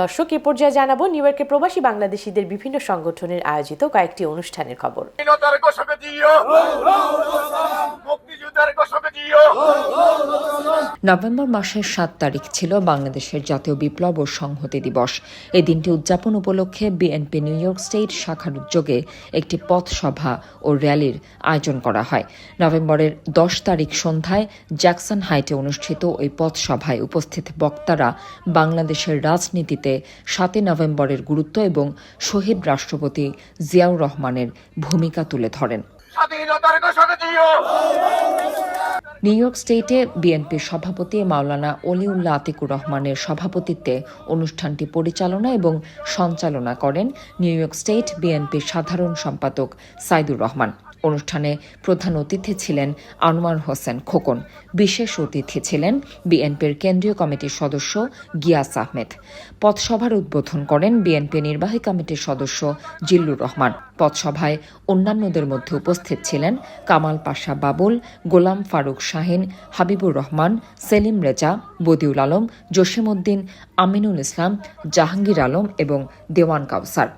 দর্শক, এ পর্যায়ে জানাবো নিউ ইয়র্কে প্রবাসী বাংলাদেশিদের বিভিন্ন সংগঠনের আয়োজিত কয়েকটি অনুষ্ঠানের খবর। নভেম্বর মাসের ৭ তারিখ ছিল বাংলাদেশের জাতীয় বিপ্লব ও সংহতি দিবস। এই দিনটি উদযাপন উপলক্ষে বিএনপি নিউ ইয়র্ক স্টেট শাখার উদ্যোগে একটি পথসভা ও র্যালির আয়োজন করা হয়। নভেম্বরের ১০ তারিখ সন্ধ্যায় জ্যাকসন হাইটে অনুষ্ঠিত ওই পথসভায় উপস্থিত বক্তারা বাংলাদেশের রাজনীতিতে ৭ই নভেম্বরের গুরুত্ব এবং শহীদ রাষ্ট্রপতি জিয়াউর রহমানের ভূমিকা তুলে ধরেন। নিউ ইয়র্ক স্টেটে বিএনপির সভাপতি মাওলানা অলিউল্লাহ আতিকুর রহমানের সভাপতিত্বে অনুষ্ঠানটি পরিচালনা এবং সঞ্চালনা করেন নিউ ইয়র্ক স্টেট বিএনপির সাধারণ সম্পাদক সাইদুর রহমান। অনুষ্ঠানে প্রধান অতিথি ছিলেন আনোয়ার হোসেন খোকন। বিশেষ অতিথি ছিলেন বিএনপির কেন্দ্রীয় কমিটির সদস্য গিয়াস আহমেদ। পথসভার উদ্বোধন করেন বিএনপি নির্বাহী কমিটির সদস্য জিল্লুর রহমান। পথসভায় অন্যান্যদের মধ্যে উপস্থিত ছিলেন কামাল পাশা বাবুল, গোলাম ফারুক শাহিন, হাবিবুর রহমান, সেলিম রেজা, বদিউল আলম, জসিম উদ্দিন, আমিনুল ইসলাম, জাহাঙ্গীর আলম এবং দেওয়ান কাউসার।